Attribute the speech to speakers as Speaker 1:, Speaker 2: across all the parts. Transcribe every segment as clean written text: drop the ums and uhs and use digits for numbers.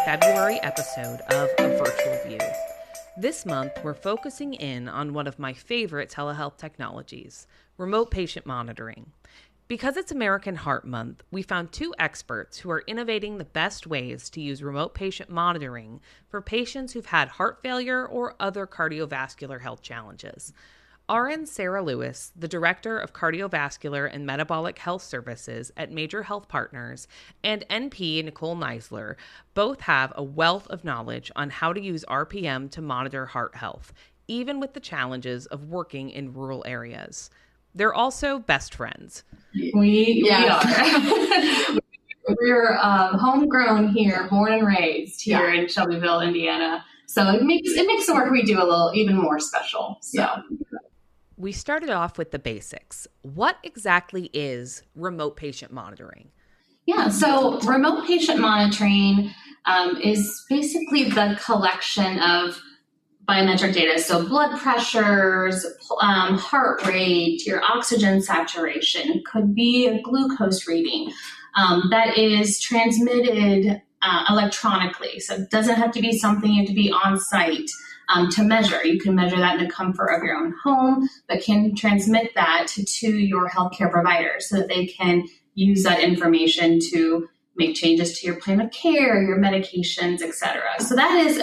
Speaker 1: February episode of A Virtual View. This month, we're focusing in on one of my favorite telehealth technologies, remote patient monitoring. Because it's American Heart Month, we found two experts who are innovating the best ways to use remote patient monitoring for patients who've had heart failure or other cardiovascular health challenges. RN Sara Lewis, the Director of Cardiovascular and Metabolic Health Services at Major Health Partners, and NP Nicole Neisler both have a wealth of knowledge on how to use RPM to monitor heart health, even with the challenges of working in rural areas. They're also best friends.
Speaker 2: We are. We're homegrown here, born and raised here in Shelbyville, Indiana. So it makes the work we do a little even more special. So
Speaker 1: we started off with the basics. What exactly is remote patient monitoring?
Speaker 2: Yeah, so remote patient monitoring is basically the collection of biometric data. So blood pressures, heart rate, your oxygen saturation, could be a glucose reading that is transmitted electronically. So it doesn't have to be something you have to be on site to measure. You can measure that in the comfort of your own home, but can transmit that to your healthcare provider so that they can use that information to make changes to your plan of care, your medications, et cetera. So that is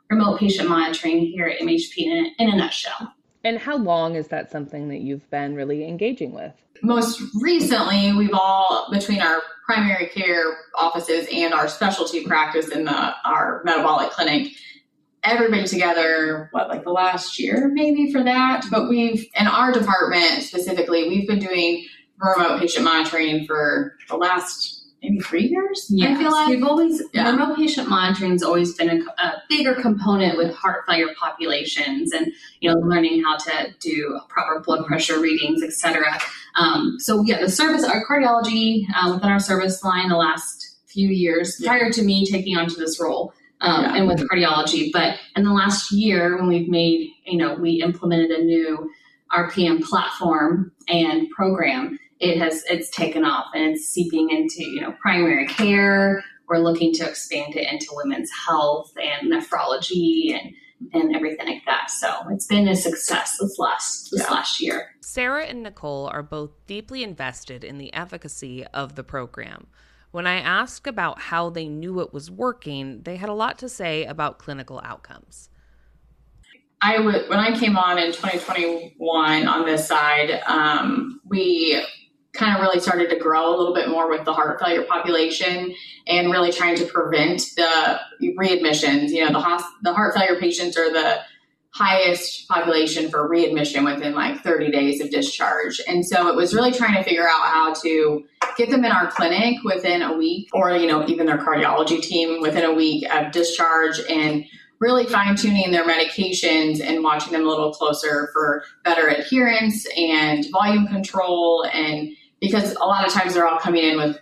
Speaker 2: remote patient monitoring here at MHP in a nutshell.
Speaker 1: And how long is that something that you've been really engaging with?
Speaker 3: Most recently, we've all, between our primary care offices and our specialty practice in our metabolic clinic, everybody together, the last year maybe for that. But in our department specifically, we've been doing remote patient monitoring for the last maybe 3 years.
Speaker 2: Yes.
Speaker 3: I feel like
Speaker 2: remote patient monitoring has always been a bigger component with heart failure populations and, learning how to do proper blood pressure readings, et cetera. The service, our cardiology within our service line the last few years prior to me taking onto this role and with cardiology. But in the last year when we've made, we implemented a new RPM platform and program, it's taken off and it's seeping into, primary care. We're looking to expand it into women's health and nephrology and everything like that. So it's been a success this last year.
Speaker 1: Sarah and Nicole are both deeply invested in the efficacy of the program. When I asked about how they knew it was working, they had a lot to say about clinical outcomes.
Speaker 3: When I came on in 2021 on this side, we kind of really started to grow a little bit more with the heart failure population and really trying to prevent the readmissions. The heart failure patients are the highest population for readmission within 30 days of discharge. And so it was really trying to figure out how to get them in our clinic within a week or, even their cardiology team within a week of discharge and really fine-tuning their medications and watching them a little closer for better adherence and volume control. And because a lot of times they're all coming in with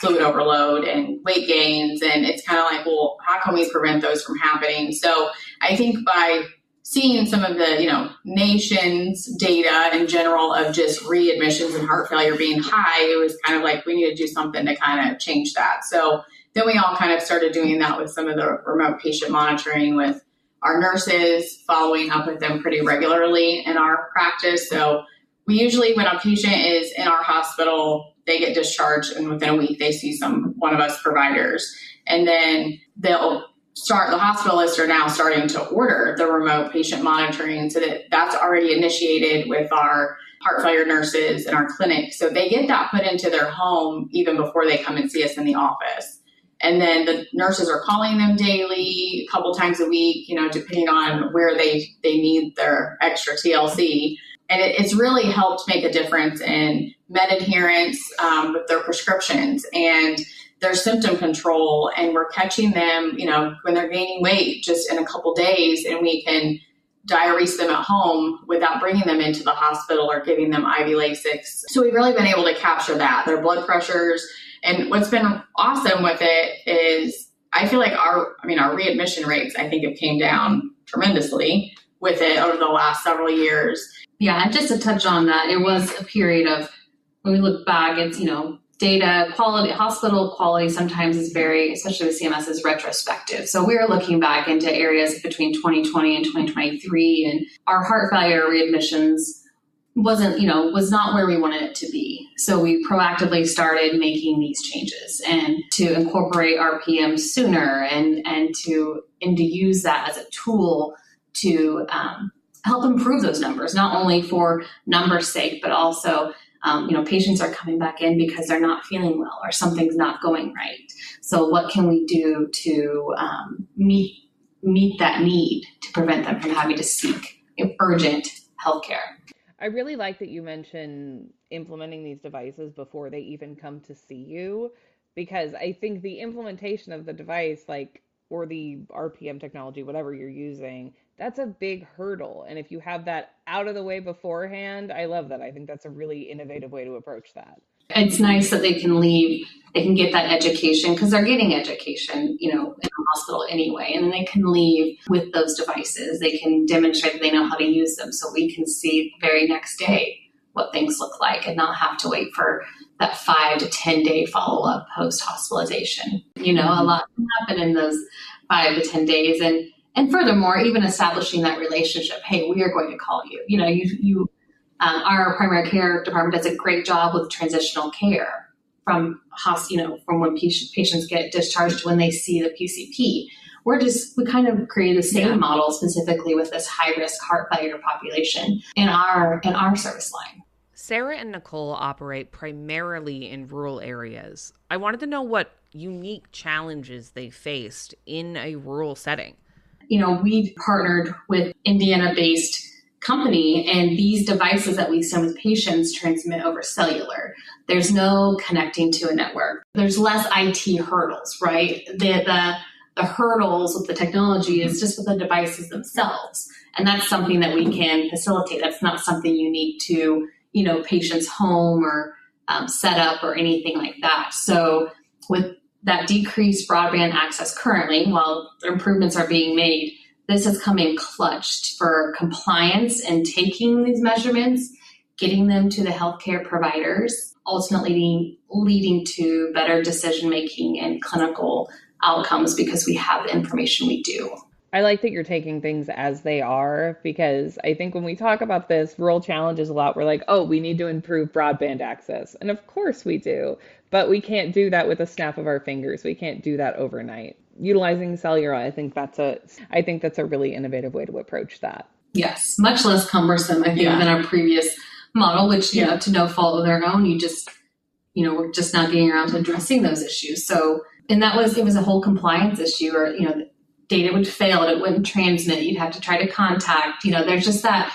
Speaker 3: fluid overload and weight gains, and it's kind of like, well, how can we prevent those from happening? So I think by seeing some of the, nation's data in general of just readmissions and heart failure being high, it was kind of like we need to do something to kind of change that. So then we all kind of started doing that with some of the remote patient monitoring with our nurses, following up with them pretty regularly in our practice. So we usually, when a patient is in our hospital, they get discharged and within a week they see one of us providers. And then the hospitalists are now starting to order the remote patient monitoring so that's already initiated with our heart failure nurses in our clinic. So they get that put into their home even before they come and see us in the office. And then the nurses are calling them daily, a couple times a week, depending on where they need their extra TLC. And it's really helped make a difference in med adherence with their prescriptions and their symptom control. And we're catching them, when they're gaining weight just in a couple days, and we can diurese them at home without bringing them into the hospital or giving them IV Lasix. So we've really been able to capture that, their blood pressures. And what's been awesome with it is I feel like our readmission rates, I think, have came down tremendously with it over the last several years.
Speaker 2: Yeah, and just to touch on that, it was a period of, when we look back, it's, data quality, hospital quality sometimes is very, especially with CMS, is retrospective. So we're looking back into areas between 2020 and 2023, and our heart failure readmissions was not where we wanted it to be. So we proactively started making these changes and to incorporate RPM sooner and to use that as a tool to help improve those numbers, not only for numbers' sake, but also patients are coming back in because they're not feeling well or something's not going right. So what can we do to meet that need to prevent them from having to seek urgent healthcare?
Speaker 1: I really like that you mentioned implementing these devices before they even come to see you, because I think the implementation of the device, or the RPM technology, whatever you're using, that's a big hurdle. And if you have that out of the way beforehand, I love that. I think that's a really innovative way to approach that.
Speaker 2: It's nice that they can get that education because they're getting education, in the hospital anyway, and then they can leave with those devices. They can demonstrate that they know how to use them so we can see the very next day what things look like and not have to wait for that 5 to 10 day follow-up post-hospitalization. A lot can happen in those 5 to 10 days. And furthermore, even establishing that relationship, hey, we are going to call you. Our primary care department does a great job with transitional care from when patients get discharged to when they see the PCP. We kind of create the same model specifically with this high-risk heart failure population in our service line.
Speaker 1: Sara and Nicole operate primarily in rural areas. I wanted to know what unique challenges they faced in a rural setting.
Speaker 2: We partnered with Indiana-based company, and these devices that we send with patients transmit over cellular. There's no connecting to a network. There's less IT hurdles, right? The hurdles with the technology is just with the devices themselves. And that's something that we can facilitate. That's not something unique to, patient's home or setup or anything like that. So with that decreased broadband access currently, while improvements are being made, this has come in clutch for compliance and taking these measurements, getting them to the healthcare providers, ultimately leading to better decision-making and clinical outcomes because we have the information we do.
Speaker 1: I like that you're taking things as they are, because I think when we talk about this, rural challenges a lot, we're like, oh, we need to improve broadband access. And of course we do, but we can't do that with a snap of our fingers. We can't do that overnight. Utilizing cellular, I think that's a really innovative way to approach that.
Speaker 2: Yes, much less cumbersome, I think, than our previous model, which, to no fault of their own, we're just not getting around to addressing those issues. So, and it was a whole compliance issue, or, data would fail, it wouldn't transmit, you'd have to try to contact, there's just that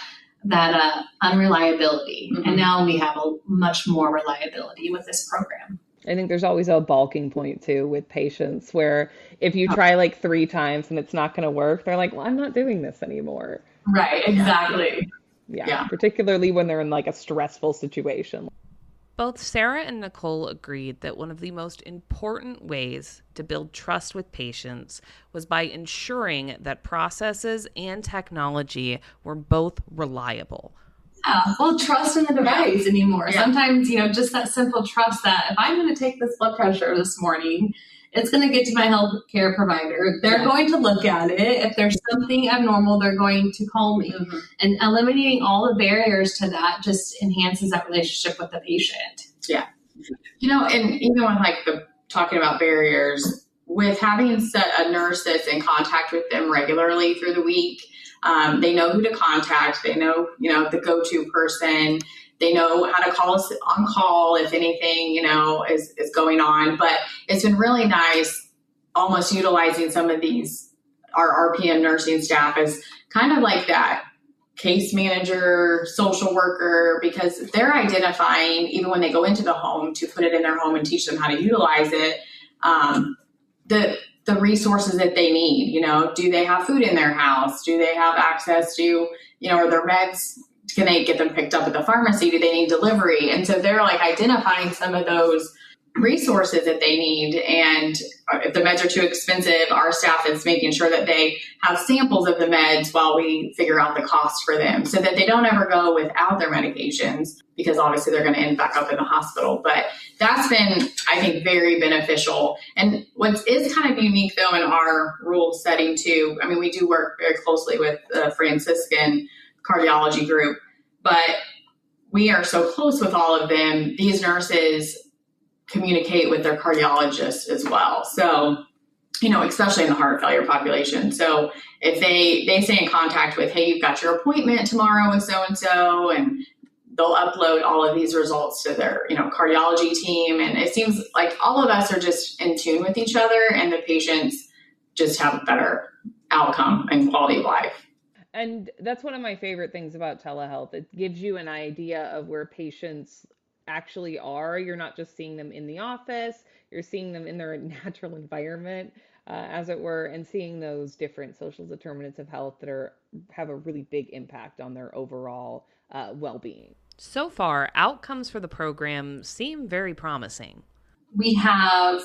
Speaker 2: unreliability. Mm-hmm. And now we have a much more reliability with this program.
Speaker 1: I think there's always a balking point too with patients where if you try 3 times and it's not going to work, they're like, well, I'm not doing this anymore.
Speaker 2: Right, exactly.
Speaker 1: Yeah. Particularly when they're in a stressful situation. Both Sara and Nicole agreed that one of the most important ways to build trust with patients was by ensuring that processes and technology were both reliable.
Speaker 2: Yeah, well, trust in the device anymore. Yeah. Sometimes, just that simple trust that if I'm going to take this blood pressure this morning, it's going to get to my healthcare provider. They're going to look at it. If there's something abnormal, they're going to call me. Mm-hmm. And eliminating all the barriers to that just enhances that relationship with the patient.
Speaker 3: Yeah. And even when talking about barriers, with having a nurse that's in contact with them regularly through the week, they know who to contact. They know, the go-to person. They know how to call us on call if anything, is going on. But it's been really nice almost utilizing some of our RPM nursing staff as kind of like that case manager, social worker, because they're identifying, even when they go into the home, to put it in their home and teach them how to utilize it, the resources that they need. Do they have food in their house? Do they have access to, are their meds? Can they get them picked up at the pharmacy? Do they need delivery? And so they're identifying some of those resources that they need. And if the meds are too expensive, our staff is making sure that they have samples of the meds while we figure out the cost for them so that they don't ever go without their medications, because obviously they're going to end back up in the hospital. But that's been, I think, very beneficial. And what is kind of unique though in our rule setting too, I mean, we do work very closely with the Franciscan cardiology group, but we are so close with all of them. These nurses communicate with their cardiologists as well. So, especially in the heart failure population. So if they stay in contact with, hey, you've got your appointment tomorrow with so-and-so, and they'll upload all of these results to their, cardiology team. And it seems like all of us are just in tune with each other, and the patients just have a better outcome and quality of life.
Speaker 1: And that's one of my favorite things about telehealth. It gives you an idea of where patients actually are. You're not just seeing them in the office, you're seeing them in their natural environment, as it were, and seeing those different social determinants of health that have a really big impact on their overall well-being. So far, outcomes for the program seem very promising.
Speaker 2: We have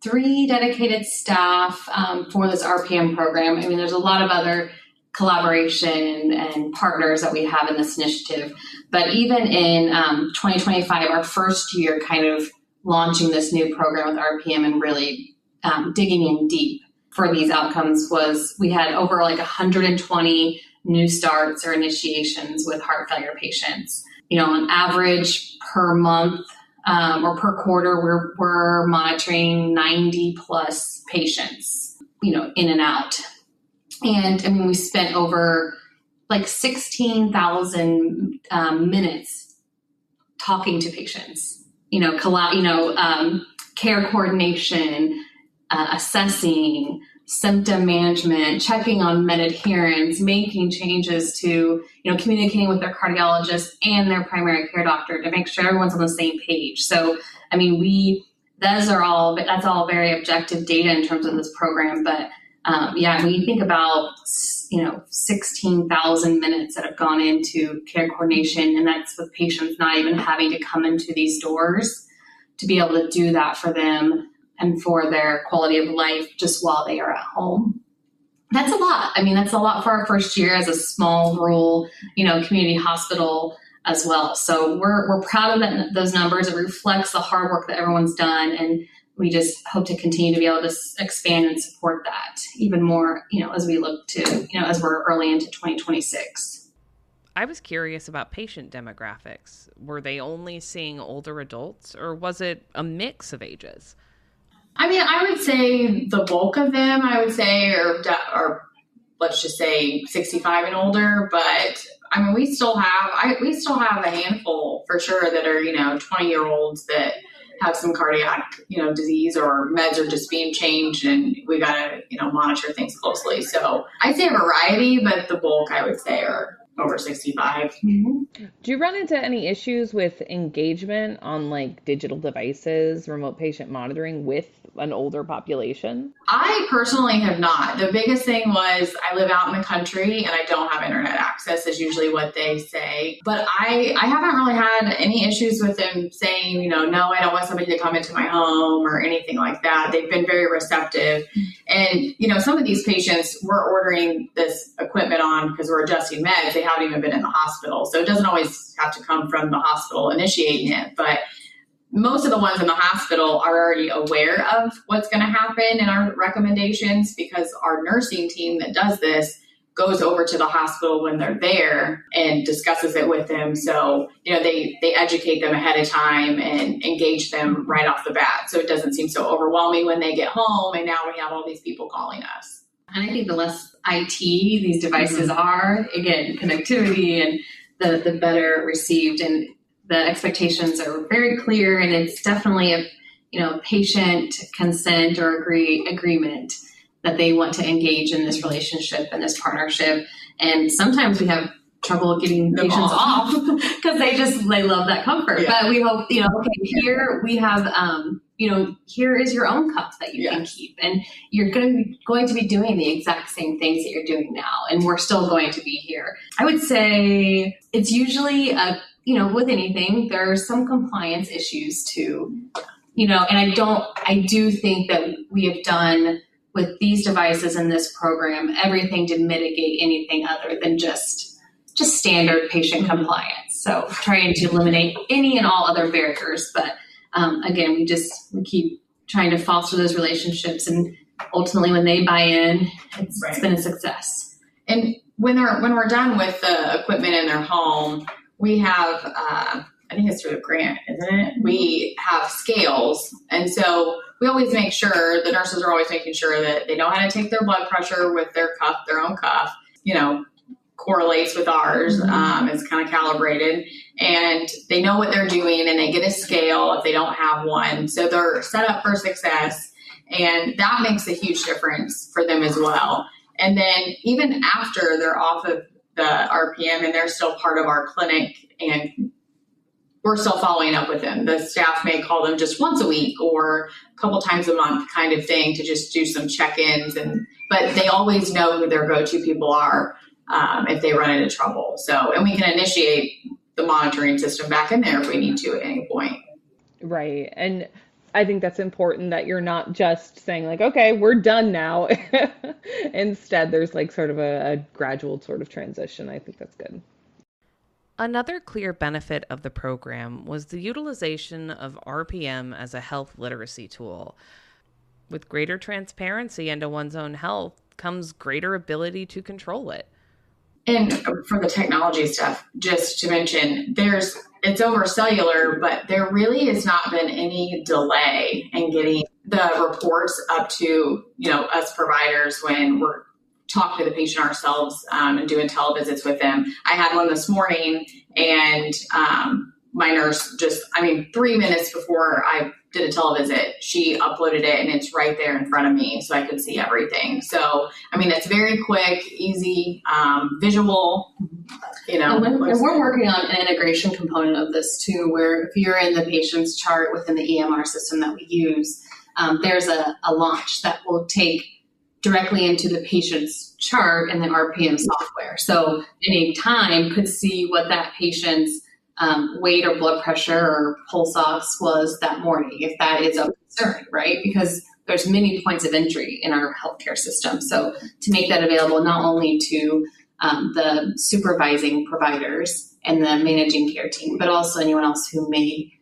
Speaker 2: 3 dedicated staff for this RPM program. I mean, there's a lot of other collaboration and partners that we have in this initiative. But even in 2025, our first year kind of launching this new program with RPM and really digging in deep for these outcomes, was we had over 120 new starts or initiations with heart failure patients. On average per month or per quarter, we're monitoring 90 plus patients, in and out. And I mean, we spent over 16,000 minutes talking to patients, care coordination, assessing, symptom management, checking on med adherence, making changes to, communicating with their cardiologist and their primary care doctor to make sure everyone's on the same page. So, I mean, that's all very objective data in terms of this program, but when you think about, 16,000 minutes that have gone into care coordination, and that's with patients not even having to come into these doors, to be able to do that for them and for their quality of life just while they are at home. That's a lot. I mean, that's a lot for our first year as a small rural, community hospital as well. So we're proud of those numbers. It reflects the hard work that everyone's done, and we just hope to continue to be able to expand and support that even more, as we look to, as we're early into 2026.
Speaker 1: I was curious about patient demographics. Were they only seeing older adults, or was it a mix of ages?
Speaker 3: I mean, I would say the bulk of them, are let's just say 65 and older. But I mean, we still have a handful for sure that are, 20-year-olds that have some cardiac, disease, or meds are just being changed, and we got to, monitor things closely. So I'd say a variety, but the bulk, I would say, are over 65.
Speaker 1: Mm-hmm. Do you run into any issues with engagement on digital devices, remote patient monitoring with an older population?
Speaker 3: I personally have not. The biggest thing was I live out in the country and I don't have internet access, is usually what they say. But I haven't really had any issues with them saying, no, I don't want somebody to come into my home or anything like that. They've been very receptive. And, some of these patients we're ordering this equipment on because we're adjusting meds. They haven't even been in the hospital. So it doesn't always have to come from the hospital initiating it. But most of the ones in the hospital are already aware of what's going to happen in our recommendations, because our nursing team that does this goes over to the hospital when they're there and discusses it with them. So, they educate them ahead of time and engage them right off the bat. So it doesn't seem so overwhelming when they get home and now we have all these people calling us.
Speaker 2: And I think the less IT these devices are, again, connectivity, and the better received, and the expectations are very clear, and it's definitely a patient consent or agreement that they want to engage in this relationship and this partnership. And sometimes we have trouble getting patients off because they love that comfort. Yeah. But we hope, here we have, here is your own cup that you can keep, and you're going to be doing the exact same things that you're doing now, and we're still going to be here. I would say it's usually with anything, there are some compliance issues to and I do think that we have done with these devices in this program, everything to mitigate anything other than just standard patient compliance. So trying to eliminate any and all other barriers. But again, we keep trying to foster those relationships, and ultimately when they buy in, it's been a success.
Speaker 3: And when we're done with the equipment in their home, we have, I think it's through a grant, isn't it? We have scales. And so we always make sure, the nurses are always making sure that they know how to take their blood pressure with their cuff, their own cuff, correlates with ours. It's kind of calibrated, and they know what they're doing, and they get a scale if they don't have one. So they're set up for success, and that makes a huge difference for them as well. And then even after they're off of the RPM and they're still part of our clinic, and we're still following up with them. The staff may call them just once a week or a couple times a month kind of thing to just do some check-ins, but they always know who their go-to people are if they run into trouble. And we can initiate the monitoring system back in there if we need to at any point.
Speaker 1: Right. And I think that's important that you're not just saying like, okay, we're done now. Instead, there's like sort of a gradual sort of transition. I think that's good. Another clear benefit of the program was the utilization of RPM as a health literacy tool. With greater transparency into one's own health comes greater ability to control it.
Speaker 3: And for the technology stuff, just to mention, it's over cellular, but there really has not been any delay in getting the reports up to, us providers when we're talking to the patient ourselves and doing televisits with them. I had one this morning, and my nurse 3 minutes before I did a televisit, she uploaded it, and it's right there in front of me so I could see everything. So, it's very quick, easy, visual,
Speaker 2: And we're working on an integration component of this too, where if you're in the patient's chart within the EMR system that we use, there's a launch that will take directly into the patient's chart and the RPM software. So any time could see what that patient's weight or blood pressure or pulse ox was that morning, if that is of concern, right? Because there's many points of entry in our healthcare system. So to make that available not only to the supervising providers and the managing care team, but also anyone else who may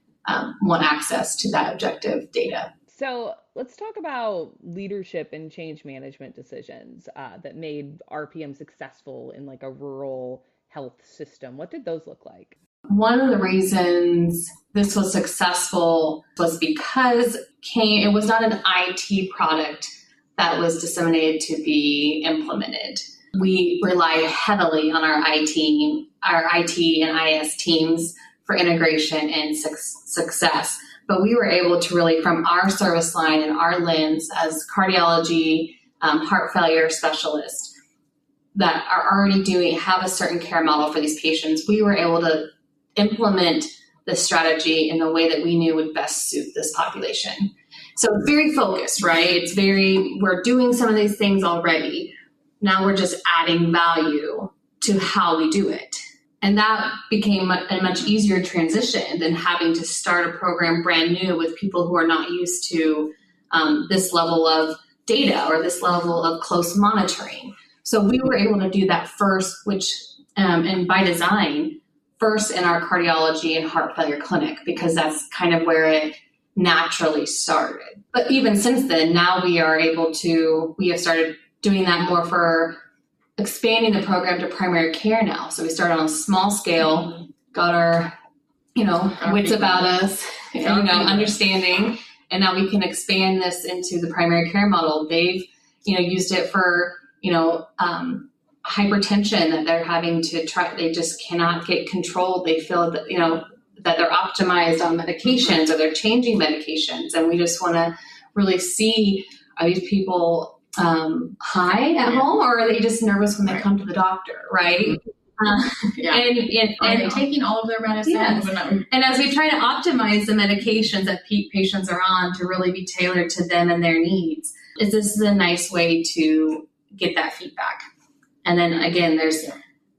Speaker 2: want access to that objective data.
Speaker 1: So let's talk about leadership and change management decisions that made RPM successful in like a rural health system. What did those look like?
Speaker 2: One of the reasons this was successful was because it was not an IT product that was disseminated to be implemented. We rely heavily on our IT and IS teams for integration and success. But we were able to really, from our service line and our lens as cardiology, heart failure specialists that are already have a certain care model for these patients, we were able to implement the strategy in the way that we knew would best suit this population. So it's very focused, right? We're doing some of these things already. Now we're just adding value to how we do it. And that became a much easier transition than having to start a program brand new with people who are not used to this level of data or this level of close monitoring. So we were able to do that first, which, and by design, first in our cardiology and heart failure clinic, because that's kind of where it naturally started. But even since then, now we have started doing that more for expanding the program to primary care now. So we started on a small scale, got our, wits about us, understanding, and now we can expand this into the primary care model. They've, used it for, hypertension that they're having to try. They just cannot get controlled. They feel that, that they're optimized on medications or they're changing medications. And we just want to really see, are these people high at home, or are they just nervous when they come to the doctor, right?
Speaker 3: And taking all of their medicine.
Speaker 2: Yes. And as we try to optimize the medications that patients are on to really be tailored to them and their needs, this is a nice way to get that feedback. And then again, there's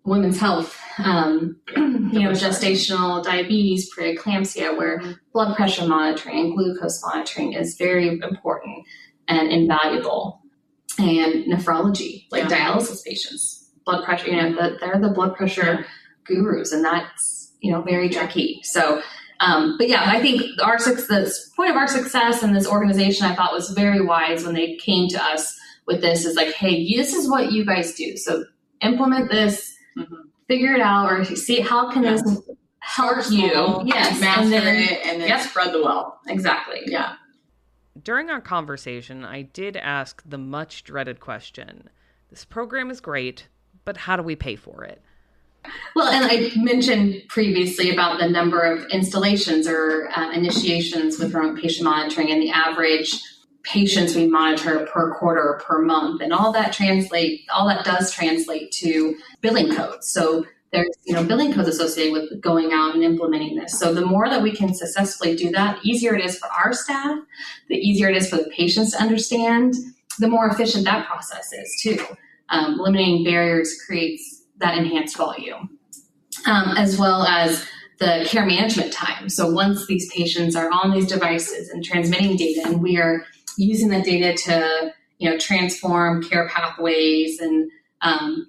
Speaker 2: women's health gestational diabetes, preeclampsia, where blood pressure monitoring and glucose monitoring is very important and invaluable. And nephrology, like dialysis patients, blood pressure, they're the blood pressure gurus, and that's, very tricky. So, but yeah, I think the point of our success in this organization, I thought was very wise when they came to us with this, is like, hey, this is what you guys do. So implement this, figure it out, or see how can this help you.
Speaker 3: Yes. Master it and then spread the wealth.
Speaker 2: Exactly.
Speaker 3: Yeah.
Speaker 1: During our conversation, I did ask the much dreaded question. This program is great, but how do we pay for it?
Speaker 2: Well, and I mentioned previously about the number of installations or initiations with remote patient monitoring, and the average patients we monitor per quarter or per month, and all that does translate to billing codes. So there's billing codes associated with going out and implementing this. So the more that we can successfully do that, the easier it is for our staff, the easier it is for the patients to understand, the more efficient that process is too. Eliminating barriers creates that enhanced volume, as well as the care management time. So once these patients are on these devices and transmitting data, and we are using that data to, transform care pathways and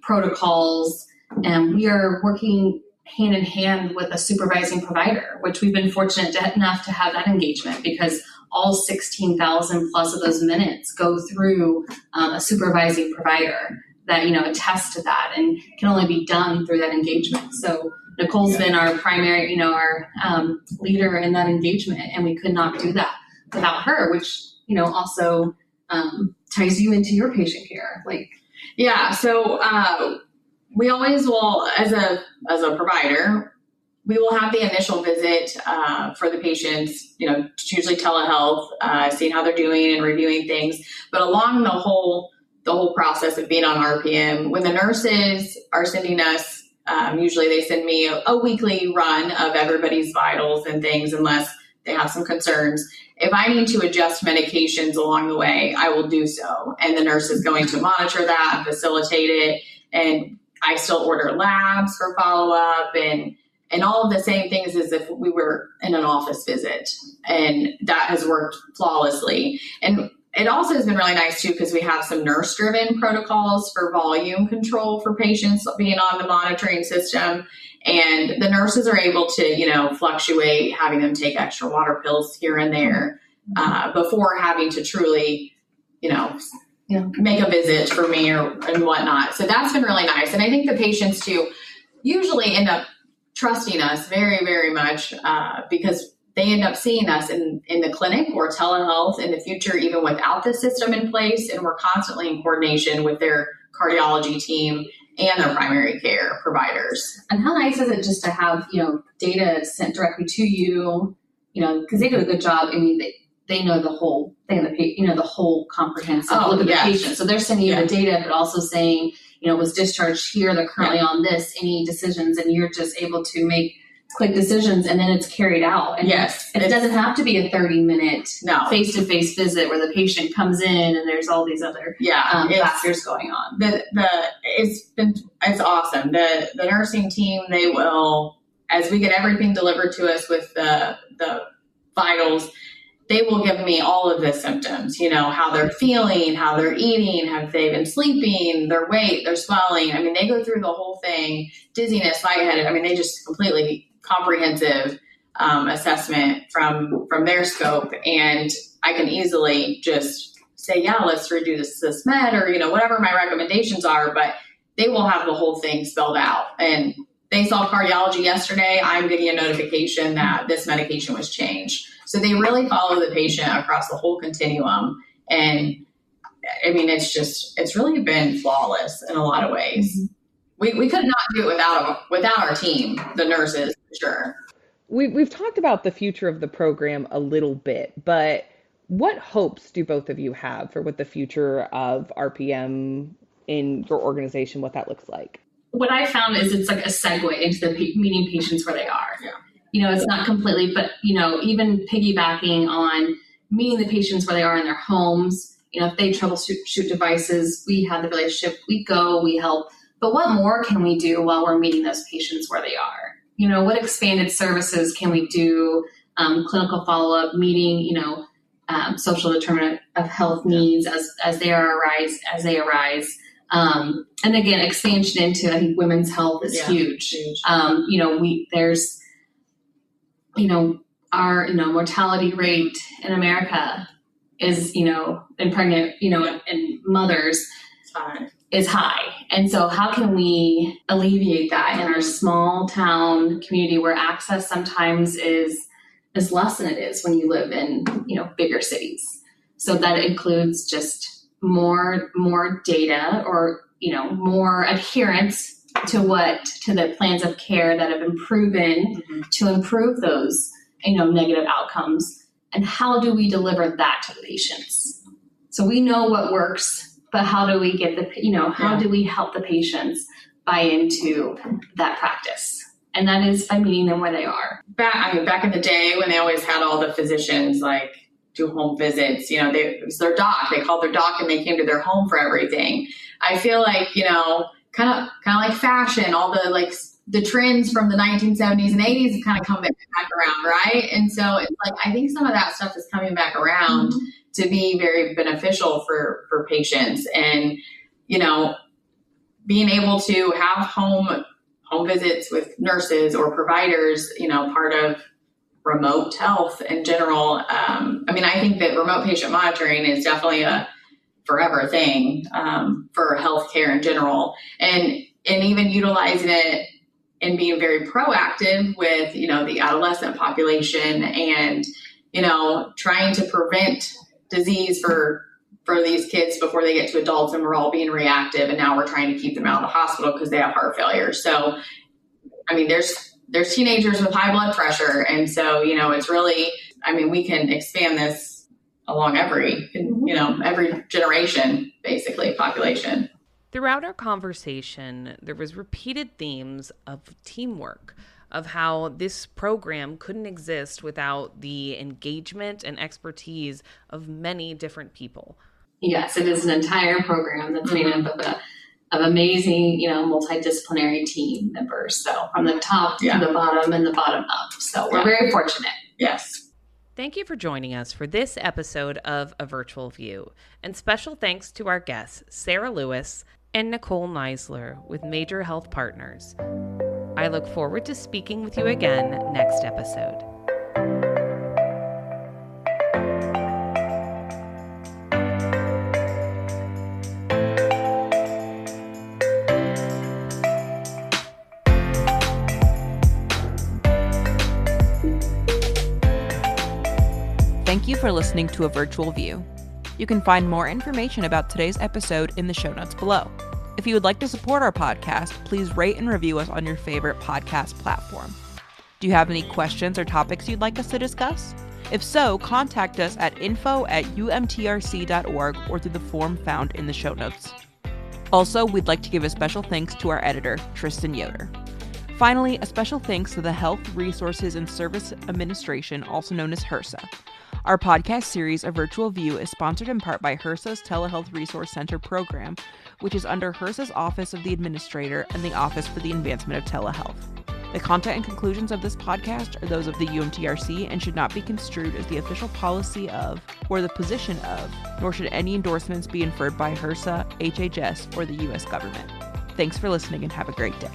Speaker 2: protocols, and we are working hand in hand with a supervising provider, which we've been fortunate enough to have that engagement, because all 16,000 plus of those minutes go through a supervising provider that, attests to that, and can only be done through that engagement. So Nicole's been our primary, our leader in that engagement, and we could not do that without her, which, also ties you into your patient care.
Speaker 3: So we always will, as a provider, we will have the initial visit for the patients, it's usually telehealth, seeing how they're doing and reviewing things. But along the whole process of being on RPM, when the nurses are sending us, usually they send me a weekly run of everybody's vitals and things, unless they have some concerns. If I need to adjust medications along the way, I will do so. And the nurse is going to monitor that and facilitate it. And I still order labs for follow-up and all of the same things as if we were in an office visit. And that has worked flawlessly. And it also has been really nice too, because we have some nurse-driven protocols for volume control for patients being on the monitoring system. And the nurses are able to, fluctuate, having them take extra water pills here and there before having to truly, make a visit for me and whatnot. So that's been really nice. And I think the patients too usually end up trusting us very, very much because they end up seeing us in the clinic or telehealth in the future, even without the system in place. And we're constantly in coordination with their cardiology team and their primary care providers.
Speaker 2: And how nice is it just to have, data sent directly to you, because they do a good job. I mean, they know the whole thing, the whole comprehensive look at the patient. So they're sending you the data, but also saying, was discharged here, they're currently on this, any decisions, and you're just able to make quick decisions, and then it's carried out. And it doesn't have to be a 30-minute face-to-face visit where the patient comes in and there's all these other factors going on.
Speaker 3: It's awesome. The nursing team, they will, as we get everything delivered to us with the vitals, they will give me all of the symptoms, how they're feeling, how they're eating, have they been sleeping, their weight, their swelling. I mean, they go through the whole thing, dizziness, lightheaded. I mean, they just completely comprehensive assessment from their scope. And I can easily just say, let's redo this med, or, whatever my recommendations are, but they will have the whole thing spelled out. And they saw cardiology yesterday. I'm getting a notification that this medication was changed. So they really follow the patient across the whole continuum. And I mean, it's really been flawless in a lot of ways. We could not do it without our team, the nurses, for sure.
Speaker 1: We've talked about the future of the program a little bit, but what hopes do both of you have for what the future of RPM in your organization, what that looks like?
Speaker 2: What I found is it's like a segue into the meeting patients where they are. It's not completely, but, even piggybacking on meeting the patients where they are in their homes. If they troubleshoot devices, we have the relationship. We go, we help but what more can we do while we're meeting those patients where they are? You know, what expanded services can we do? Clinical follow-up, meeting, social determinant of health needs as they arise. And again, expansion into, I think, women's health is huge. Our mortality rate in America is, in pregnant, and mothers is high. And so how can we alleviate that in our small town community where access sometimes is less than it is when you live in, bigger cities? So that includes just more data or, more adherence to the plans of care that have been proven to improve those, negative outcomes. And how do we deliver that to the patients? So we know what works, but how do we get how do we help the patients buy into that practice? And that is by meeting them where they are.
Speaker 3: Back in the day when they always had all the physicians do home visits, it was their doc. They called their doc and they came to their home for everything. I feel like, kind of like fashion, all the trends from the 1970s and 80s have kind of come back around, right? And so it's I think some of that stuff is coming back around to be very beneficial for patients. And, being able to have home visits with nurses or providers, part of remote health in general. I think that remote patient monitoring is definitely a forever thing for healthcare in general, and even utilizing it and being very proactive with, the adolescent population and, trying to prevent disease for these kids before they get to adults, and we're all being reactive, and now we're trying to keep them out of the hospital because they have heart failure. So, there's teenagers with high blood pressure. And so, it's really, we can expand this along every generation, basically, population.
Speaker 1: Throughout our conversation, there was repeated themes of teamwork, of how this program couldn't exist without the engagement and expertise of many different people.
Speaker 2: Yes, it is an entire program that's made up of amazing, multidisciplinary team members. So from the top to the bottom and the bottom up. So we're very fortunate.
Speaker 3: Yes.
Speaker 1: Thank you for joining us for this episode of A Virtual View. And special thanks to our guests, Sara Lewis and Nicole Neisler with Major Health Partners. I look forward to speaking with you again next episode.
Speaker 4: Thank you for listening to A Virtual View. You can find more information about today's episode in the show notes below. If you would like to support our podcast, please rate and review us on your favorite podcast platform. Do you have any questions or topics you'd like us to discuss? If so, contact us at info@umtrc.org or through the form found in the show notes. Also, we'd like to give a special thanks to our editor, Tristan Yoder. Finally, a special thanks to the Health Resources and Service Administration, also known as HRSA. Our podcast series, A Virtual View, is sponsored in part by HRSA's Telehealth Resource Center program, which is under HRSA's Office of the Administrator and the Office for the Advancement of Telehealth. The content and conclusions of this podcast are those of the UMTRC and should not be construed as the official policy of or the position of, nor should any endorsements be inferred by HRSA, HHS, or the U.S. government. Thanks for listening and have a great day.